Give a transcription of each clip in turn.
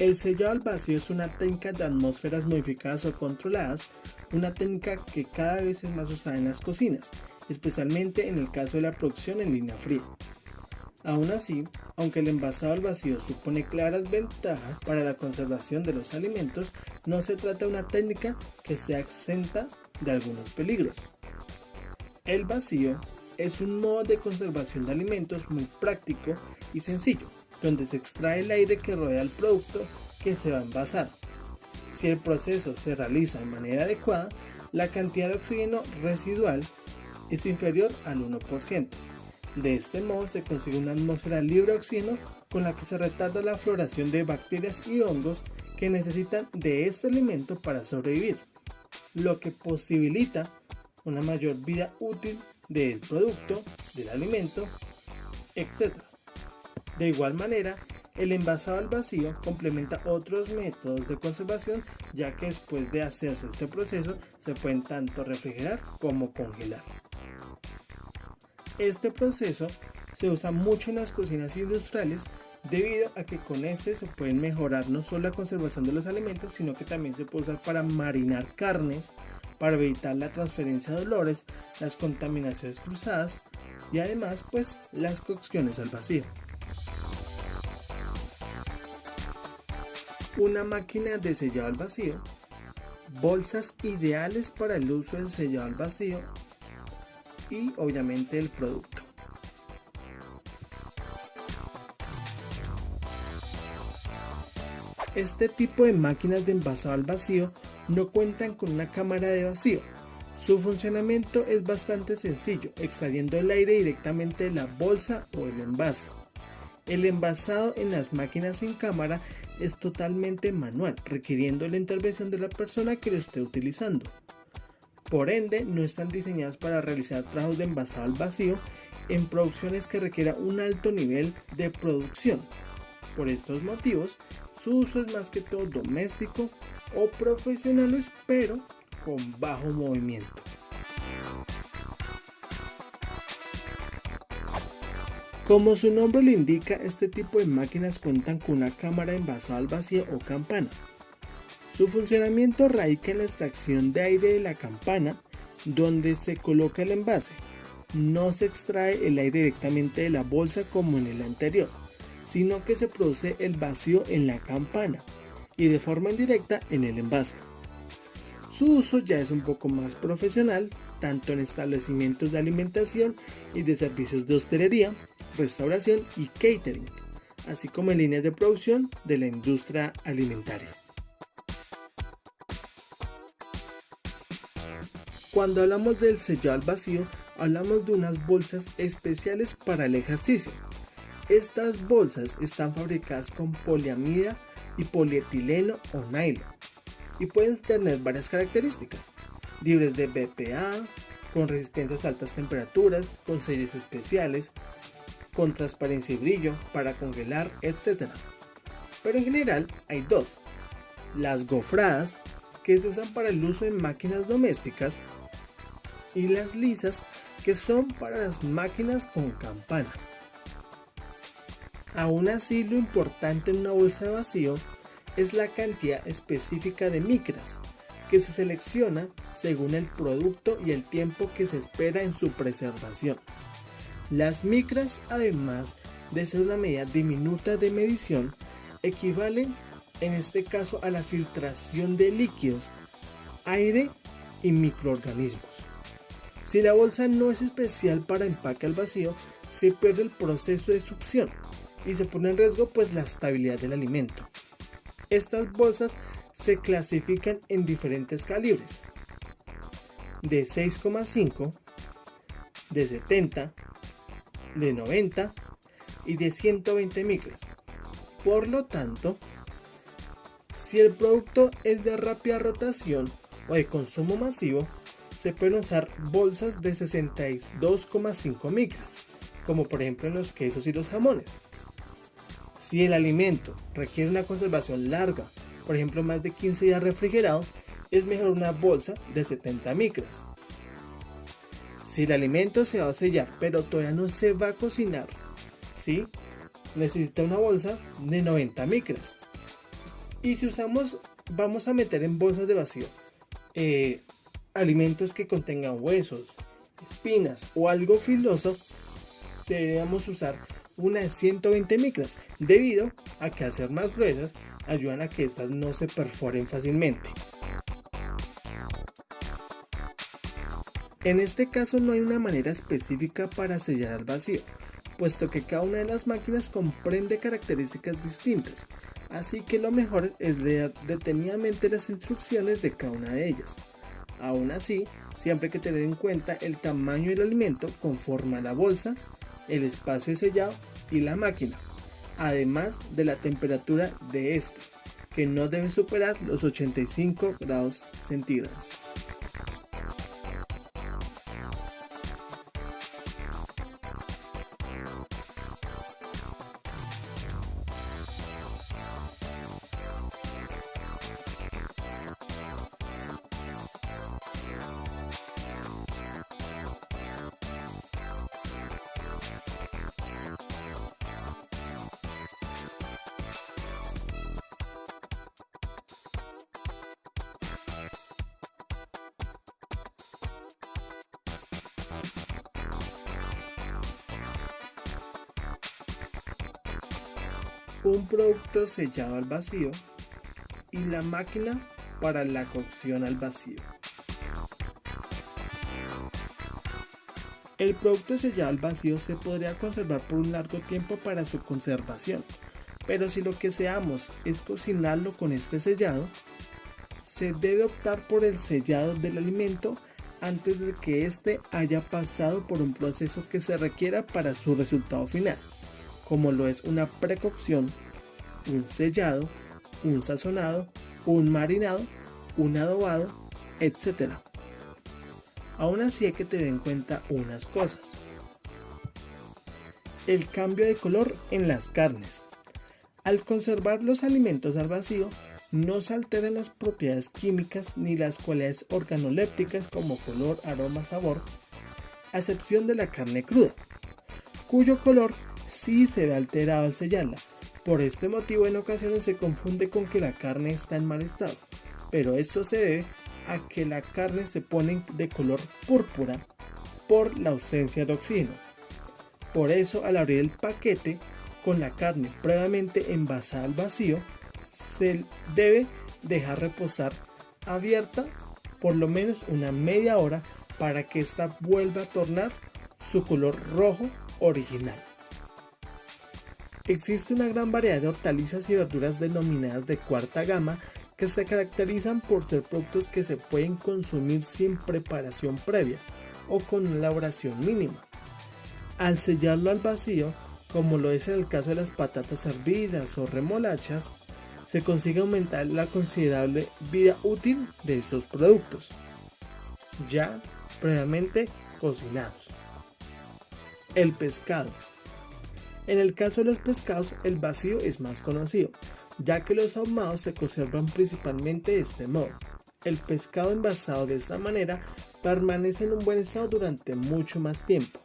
El sellado al vacío es una técnica de atmósferas modificadas o controladas, una técnica que cada vez es más usada en las cocinas, especialmente en el caso de la producción en línea fría. Aún así, aunque el envasado al vacío supone claras ventajas para la conservación de los alimentos, no se trata de una técnica que sea exenta de algunos peligros. El vacío es un modo de conservación de alimentos muy práctico y sencillo, donde se extrae el aire que rodea el producto que se va a envasar. Si el proceso se realiza de manera adecuada, la cantidad de oxígeno residual es inferior al 1%. De este modo se consigue una atmósfera libre de oxígeno con la que se retarda la floración de bacterias y hongos que necesitan de este alimento para sobrevivir, lo que posibilita una mayor vida útil del producto, del alimento, etc. De igual manera, el envasado al vacío complementa otros métodos de conservación, ya que después de hacerse este proceso se pueden tanto refrigerar como congelar. Este proceso se usa mucho en las cocinas industriales debido a que con este se pueden mejorar no solo la conservación de los alimentos, sino que también se puede usar para marinar carnes, para evitar la transferencia de olores, las contaminaciones cruzadas y además pues las cocciones al vacío. Una máquina de sellado al vacío, bolsas ideales para el uso del sellado al vacío y obviamente el producto. Este tipo de máquinas de envasado al vacío no cuentan con una cámara de vacío. Su funcionamiento es bastante sencillo, extrayendo el aire directamente de la bolsa o el envase. El envasado en las máquinas sin cámara es totalmente manual, requiriendo la intervención de la persona que lo esté utilizando. Por ende, no están diseñados para realizar trabajos de envasado al vacío en producciones que requieran un alto nivel de producción. Por estos motivos, su uso es más que todo doméstico o profesionales, pero con bajo movimiento. Como su nombre lo indica, este tipo de máquinas cuentan con una cámara de envasado al vacío o campana. Su funcionamiento radica en la extracción de aire de la campana, donde se coloca el envase. No se extrae el aire directamente de la bolsa como en el anterior, sino que se produce el vacío en la campana y de forma indirecta en el envase. Su uso ya es un poco más profesional, tanto en establecimientos de alimentación y de servicios de hostelería, restauración y catering, así como en líneas de producción de la industria alimentaria. Cuando hablamos del sellado al vacío, hablamos de unas bolsas especiales para el ejercicio. Estas bolsas están fabricadas con poliamida y polietileno o nylon y pueden tener varias características: libres de BPA, con resistencias a altas temperaturas, con sellos especiales, con transparencia y brillo, para congelar, etc. Pero en general hay dos: las gofradas, que se usan para el uso en máquinas domésticas, y las lisas, que son para las máquinas con campana. Aún así, lo importante en una bolsa de vacío es la cantidad específica de micras, que se selecciona según el producto y el tiempo que se espera en su preservación. Las micras, además de ser una medida diminuta de medición, equivalen en este caso a la filtración de líquidos, aire y microorganismos. Si la bolsa no es especial para empaque al vacío, se pierde el proceso de succión y se pone en riesgo pues la estabilidad del alimento. Estas bolsas se clasifican en diferentes calibres: de 6,5, de 70, de 90 y de 120 micras. Por lo tanto, si el producto es de rápida rotación o de consumo masivo, se pueden usar bolsas de 62,5 micras, como por ejemplo en los quesos y los jamones. Si el alimento requiere una conservación larga, por ejemplo más de 15 días refrigerado, es mejor una bolsa de 70 micras. Si el alimento se va a sellar pero todavía no se va a cocinar, ¿sí?, necesita una bolsa de 90 micras. Y si vamos a meter en bolsas de vacío alimentos que contengan huesos, espinas o algo filoso, deberíamos usar una de 120 micras, debido a que al ser más gruesas ayudan a que estas no se perforen fácilmente. En este caso no hay una manera específica para sellar al vacío, puesto que cada una de las máquinas comprende características distintas, así que lo mejor es leer detenidamente las instrucciones de cada una de ellas. Aún así, siempre hay que tener en cuenta el tamaño del alimento conforme a la bolsa, el espacio de sellado y la máquina, además de la temperatura de este, que no debe superar los 85 grados centígrados. Un producto sellado al vacío y la máquina para la cocción al vacío. El producto sellado al vacío se podría conservar por un largo tiempo para su conservación, pero si lo que deseamos es cocinarlo con este sellado, se debe optar por el sellado del alimento antes de que éste haya pasado por un proceso que se requiera para su resultado final, como lo es una precocción, un sellado, un sazonado, un marinado, un adobado, etc. Aún así hay que tener en cuenta unas cosas. El cambio de color en las carnes. Al conservar los alimentos al vacío, no se alteran las propiedades químicas ni las cualidades organolépticas como color, aroma, sabor, a excepción de la carne cruda, cuyo color sí se ve alterado al sellarla. Por este motivo en ocasiones se confunde con que la carne está en mal estado, pero esto se debe a que la carne se pone de color púrpura por la ausencia de oxígeno. Por eso al abrir el paquete con la carne previamente envasada al vacío, se debe dejar reposar abierta por lo menos una media hora para que ésta vuelva a tornar su color rojo original. Existe una gran variedad de hortalizas y verduras denominadas de cuarta gama que se caracterizan por ser productos que se pueden consumir sin preparación previa o con una elaboración mínima. Al sellarlo al vacío, como lo es en el caso de las patatas hervidas o remolachas, se consigue aumentar la considerable vida útil de estos productos, ya previamente cocinados. El pescado. En el caso de los pescados, el vacío es más conocido, ya que los ahumados se conservan principalmente de este modo. El pescado envasado de esta manera permanece en un buen estado durante mucho más tiempo,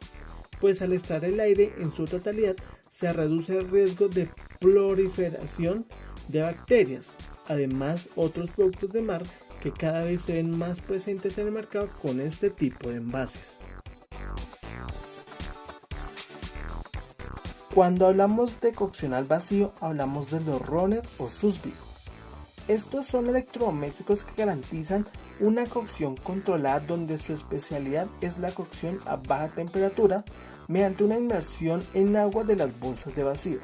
pues al estar el aire en su totalidad se reduce el riesgo de proliferación de bacterias. Además, otros productos de mar que cada vez se ven más presentes en el mercado con este tipo de envases. Cuando hablamos de cocción al vacío, hablamos de los Runner o sous vide. Estos son electrodomésticos que garantizan una cocción controlada donde su especialidad es la cocción a baja temperatura mediante una inmersión en agua de las bolsas de vacío.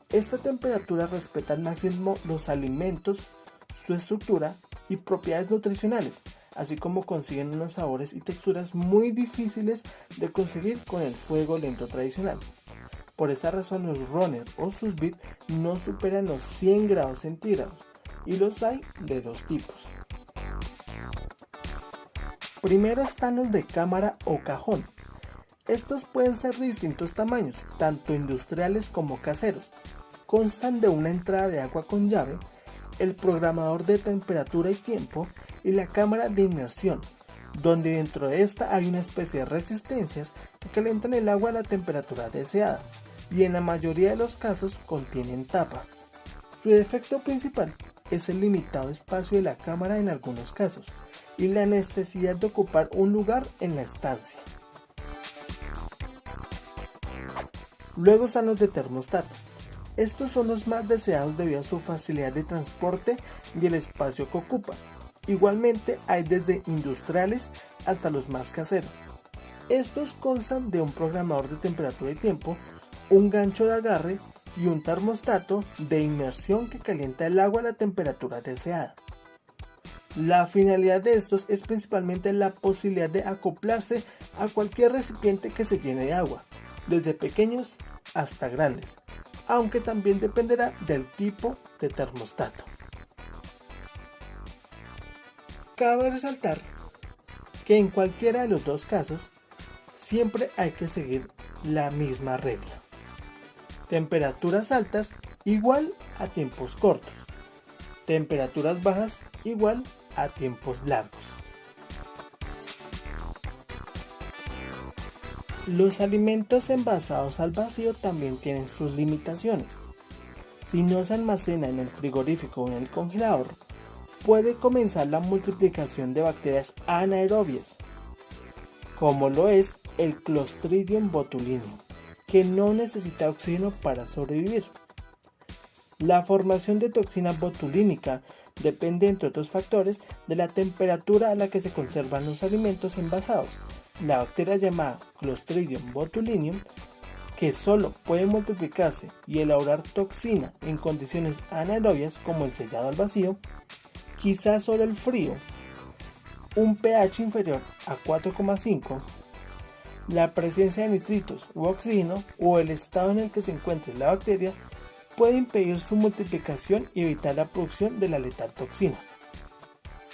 Esta temperatura respeta al máximo los alimentos, su estructura y propiedades nutricionales, así como consiguen unos sabores y texturas muy difíciles de conseguir con el fuego lento tradicional. Por esta razón los Runner o sous vide no superan los 100 grados centígrados y los hay de dos tipos. Primero están los de cámara o cajón. Estos pueden ser de distintos tamaños, tanto industriales como caseros. Constan de una entrada de agua con llave, el programador de temperatura y tiempo y la cámara de inmersión, donde dentro de esta hay una especie de resistencias que calientan el agua a la temperatura deseada y en la mayoría de los casos contienen tapa. Su defecto principal es el limitado espacio de la cámara en algunos casos y la necesidad de ocupar un lugar en la estancia. Luego están los de termostato. Estos son los más deseados debido a su facilidad de transporte y el espacio que ocupan. Igualmente hay desde industriales hasta los más caseros. Estos constan de un programador de temperatura y tiempo, un gancho de agarre y un termostato de inmersión que calienta el agua a la temperatura deseada. La finalidad de estos es principalmente la posibilidad de acoplarse a cualquier recipiente que se llene de agua, desde pequeños hasta grandes, aunque también dependerá del tipo de termostato. Cabe resaltar que en cualquiera de los dos casos siempre hay que seguir la misma regla. Temperaturas altas igual a tiempos cortos. Temperaturas bajas igual a tiempos largos. Los alimentos envasados al vacío también tienen sus limitaciones. Si no se almacena en el frigorífico o en el congelador, puede comenzar la multiplicación de bacterias anaerobias, como lo es el Clostridium botulinum, que no necesita oxígeno para sobrevivir. La formación de toxina botulínica depende, entre otros factores, de la temperatura a la que se conservan los alimentos envasados. La bacteria llamada Clostridium botulinum, que solo puede multiplicarse y elaborar toxina en condiciones anaerobias como el sellado al vacío, quizás solo el frío, un pH inferior a 4,5, la presencia de nitritos u oxígeno o el estado en el que se encuentre la bacteria puede impedir su multiplicación y evitar la producción de la letal toxina.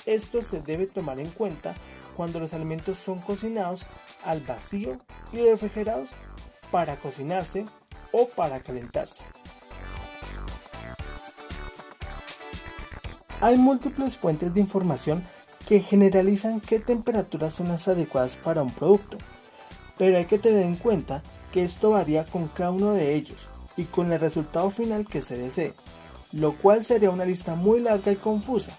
Esto se debe tomar en cuenta cuando los alimentos son cocinados al vacío y refrigerados para cocinarse o para calentarse. Hay múltiples fuentes de información que generalizan qué temperaturas son las adecuadas para un producto, pero hay que tener en cuenta que esto varía con cada uno de ellos y con el resultado final que se desee, lo cual sería una lista muy larga y confusa.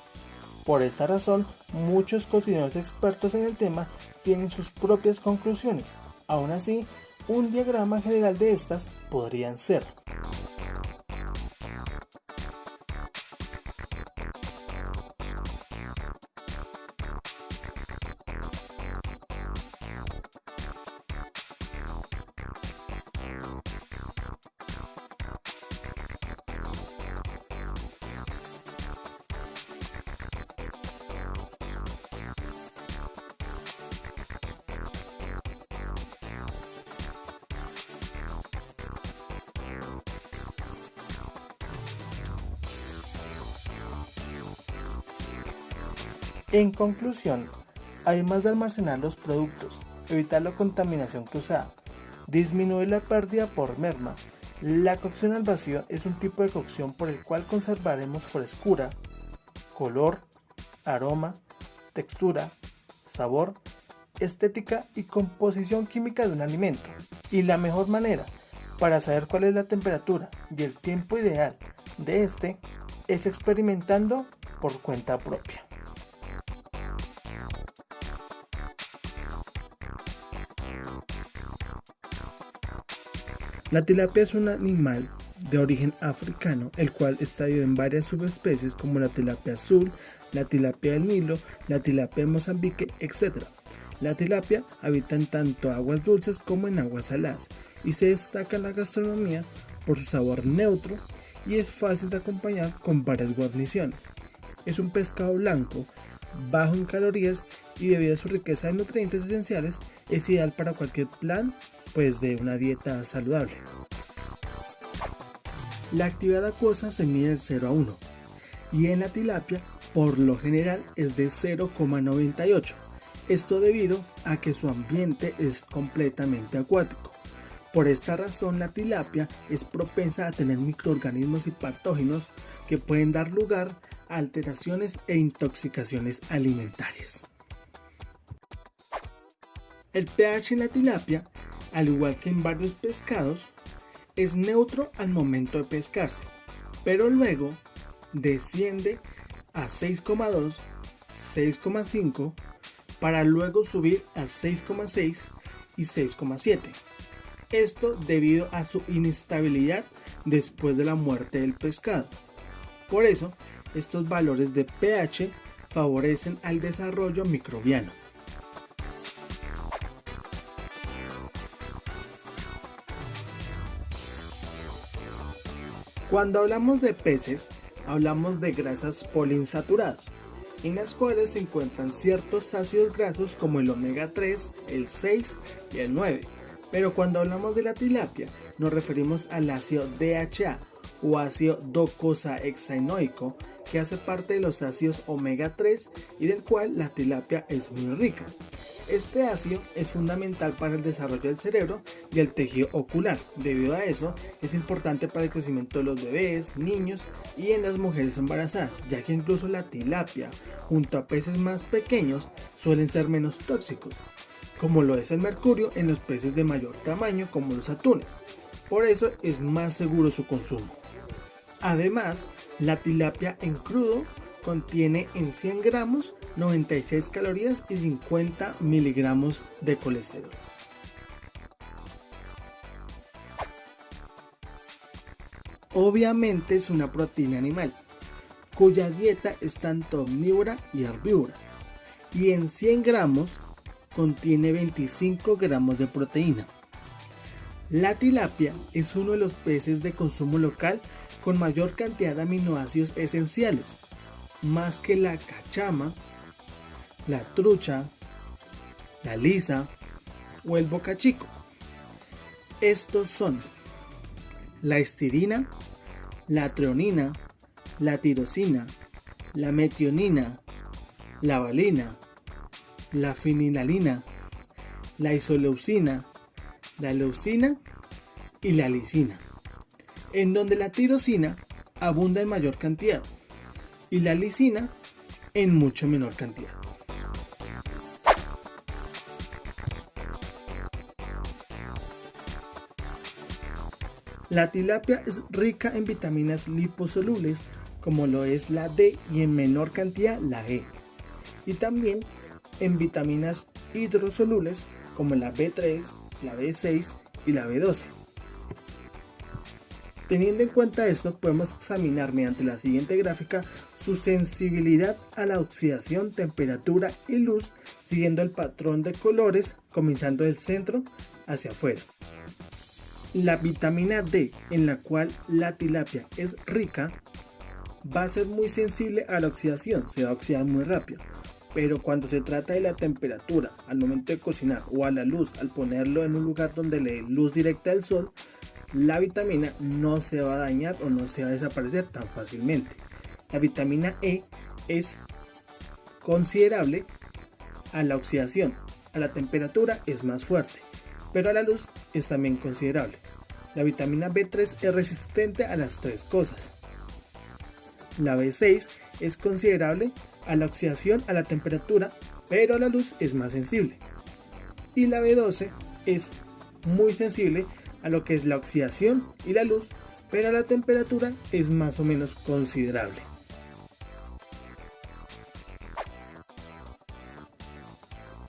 Por esta razón, muchos cocineros expertos en el tema tienen sus propias conclusiones. Aún así, un diagrama general de estas podrían ser: en conclusión, además de almacenar los productos, evitar la contaminación cruzada, disminuir la pérdida por merma, la cocción al vacío es un tipo de cocción por el cual conservaremos frescura, color, aroma, textura, sabor, estética y composición química de un alimento. Y la mejor manera para saber cuál es la temperatura y el tiempo ideal de este es experimentando por cuenta propia. La tilapia es un animal de origen africano, el cual está dividido en varias subespecies como la tilapia azul, la tilapia del Nilo, la tilapia de Mozambique, etc. La tilapia habita en tanto aguas dulces como en aguas saladas y se destaca en la gastronomía por su sabor neutro y es fácil de acompañar con varias guarniciones. Es un pescado blanco, bajo en calorías y debido a su riqueza de nutrientes esenciales es ideal para cualquier plan de una dieta saludable. La actividad acuosa se mide de 0 a 1 y en la tilapia por lo general es de 0,98. Esto debido a que su ambiente es completamente acuático. Por esta razón la tilapia es propensa a tener microorganismos y patógenos que pueden dar lugar a alteraciones e intoxicaciones alimentarias. El pH en la tilapia, al igual que en varios pescados, es neutro al momento de pescarse. pero luego desciende a 6,2, 6,5 para luego subir a 6,6 y 6,7. Esto debido a su inestabilidad después de la muerte del pescado. Por eso, estos valores de pH favorecen al desarrollo microbiano. Cuando hablamos de peces, hablamos de grasas poliinsaturadas, en las cuales se encuentran ciertos ácidos grasos como el omega 3, el 6 y el 9. Pero cuando hablamos de la tilapia, nos referimos al ácido DHA o ácido docosahexaenoico, que hace parte de los ácidos omega 3 y del cual la tilapia es muy rica. Este ácido es fundamental para el desarrollo del cerebro y el tejido ocular. Debido a eso, es importante para el crecimiento de los bebés, niños y en las mujeres embarazadas, ya que incluso la tilapia, junto a peces más pequeños, suelen ser menos tóxicos, como lo es el mercurio en los peces de mayor tamaño como los atunes. Por eso es más seguro su consumo. Además, la tilapia en crudo contiene en 100 gramos 96 calorías y 50 miligramos de colesterol. Obviamente es una proteína animal, cuya dieta es tanto omnívora y herbívora, y en 100 gramos contiene 25 gramos de proteína. La tilapia es uno de los peces de consumo local con mayor cantidad de aminoácidos esenciales, más que la cachama, la trucha, la lisa o el bocachico. Estos son la histidina, la treonina, la tirosina, la metionina, la valina, la fenilalina, la isoleucina, la leucina y la lisina, en donde la tirosina abunda en mayor cantidad y la lisina en mucho menor cantidad. La tilapia es rica en vitaminas liposolubles como lo es la D y en menor cantidad la E, y también en vitaminas hidrosolubles como la B3, la B6 y la B12. Teniendo en cuenta esto, podemos examinar mediante la siguiente gráfica su sensibilidad a la oxidación, temperatura y luz, siguiendo el patrón de colores comenzando del centro hacia afuera. La vitamina D, en la cual la tilapia es rica, va a ser muy sensible a la oxidación, se va a oxidar muy rápido. Pero cuando se trata de la temperatura, al momento de cocinar o a la luz, al ponerlo en un lugar donde le dé luz directa del sol, la vitamina no se va a dañar o no se va a desaparecer tan fácilmente. La vitamina E es considerable a la oxidación, a la temperatura es más fuerte, pero a la luz es también considerable. La vitamina B3 es resistente a las tres cosas. La B6 es considerable a la oxidación, a la temperatura, pero a la luz es más sensible. Y la B12 es muy sensible a lo que es la oxidación y la luz, pero a la temperatura es más o menos considerable.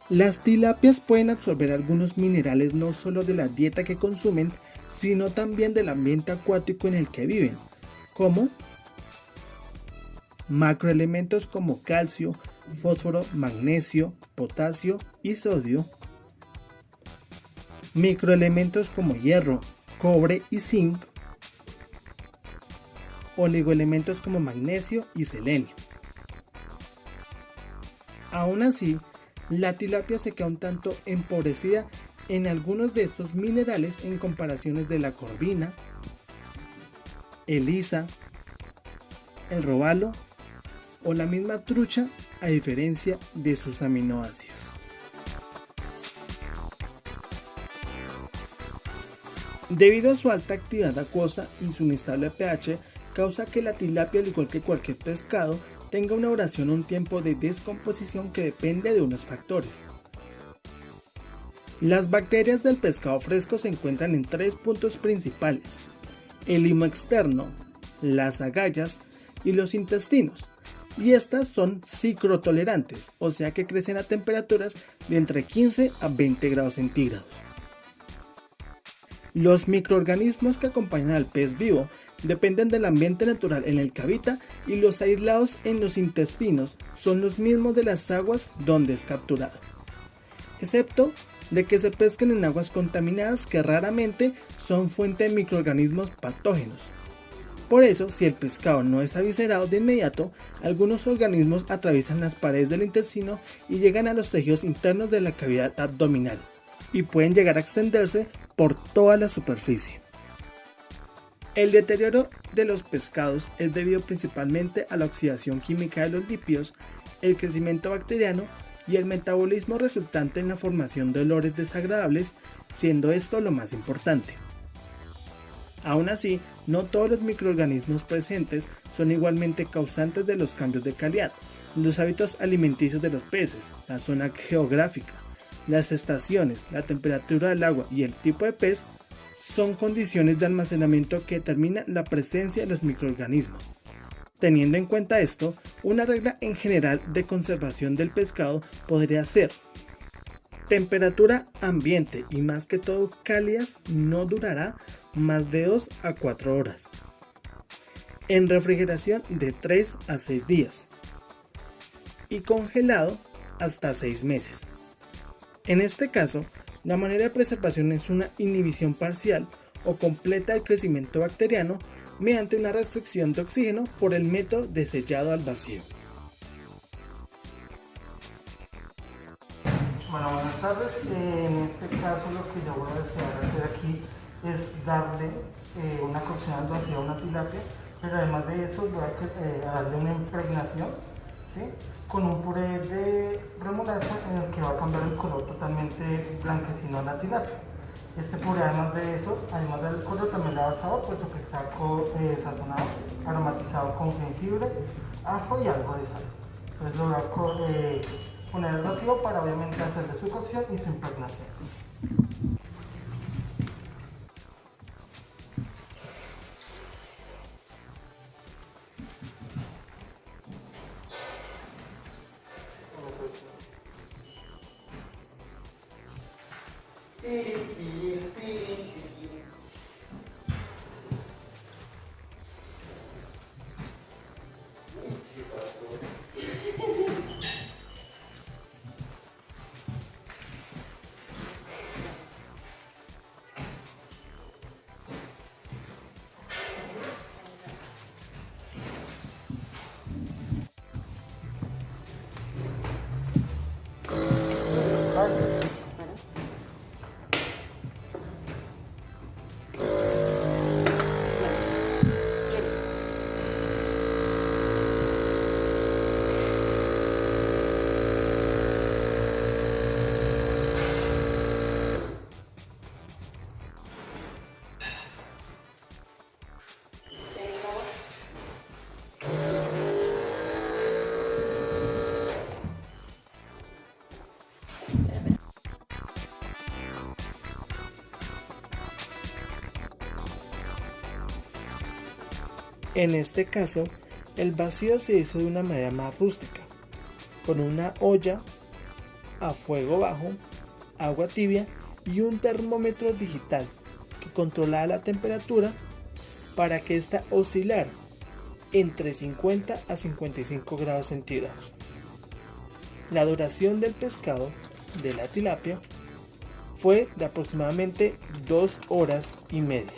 Las tilapias pueden absorber algunos minerales no solo de la dieta que consumen, sino también del ambiente acuático en el que viven, como macroelementos como calcio, fósforo, magnesio, potasio y sodio, microelementos como hierro, cobre y zinc, oligoelementos como magnesio y selenio. Aún así, la tilapia se queda un tanto empobrecida en algunos de estos minerales en comparaciones de la corvina, el lisa, el robalo o la misma trucha, a diferencia de sus aminoácidos. Debido a su alta actividad acuosa y su inestable pH, causa que la tilapia, al igual que cualquier pescado, tenga una duración o un tiempo de descomposición que depende de unos factores. Las bacterias del pescado fresco se encuentran en tres puntos principales: el limo externo, las agallas y los intestinos, y estas son ciclotolerantes, o sea que crecen a temperaturas de entre 15 a 20 grados centígrados. Los microorganismos que acompañan al pez vivo dependen del ambiente natural en el que habita, y los aislados en los intestinos son los mismos de las aguas donde es capturado, excepto de que se pescan en aguas contaminadas que raramente son fuente de microorganismos patógenos. Por eso, si el pescado no es aviscerado de inmediato, algunos organismos atraviesan las paredes del intestino y llegan a los tejidos internos de la cavidad abdominal, y pueden llegar a extenderse por toda la superficie. El deterioro de los pescados es debido principalmente a la oxidación química de los lípidos, el crecimiento bacteriano y el metabolismo resultante en la formación de olores desagradables, siendo esto lo más importante. Aún así, no todos los microorganismos presentes son igualmente causantes de los cambios de calidad. Los hábitos alimenticios de los peces, la zona geográfica, las estaciones, la temperatura del agua y el tipo de pez son condiciones de almacenamiento que determinan la presencia de los microorganismos. Teniendo en cuenta esto, una regla en general de conservación del pescado podría ser: temperatura ambiente y más que todo cálidas no durará más de 2 a 4 horas. En refrigeración de 3 a 6 días. Y congelado hasta 6 meses. En este caso, la manera de preservación es una inhibición parcial o completa del crecimiento bacteriano mediante una restricción de oxígeno por el método de sellado al vacío. Bueno, buenas tardes. En este caso lo que yo voy a desear hacer aquí es darle una cocción al vacío a una tilapia, pero además de eso voy a darle una impregnación, ¿sí?, con un puré de remolacha en el que va a cambiar el color totalmente blanquecino a la tilapia. Este puré, además de eso, además del color, también le da sabor, puesto que está sazonado, aromatizado con jengibre, ajo y algo de sal. Entonces lo voy a poner al vacío para obviamente hacerle su cocción y su impregnación. En este caso, el vacío se hizo de una manera más rústica, con una olla a fuego bajo, agua tibia y un termómetro digital que controlaba la temperatura para que ésta oscilara entre 50 a 55 grados centígrados. La duración del pescado de la tilapia fue de aproximadamente 2 horas y media.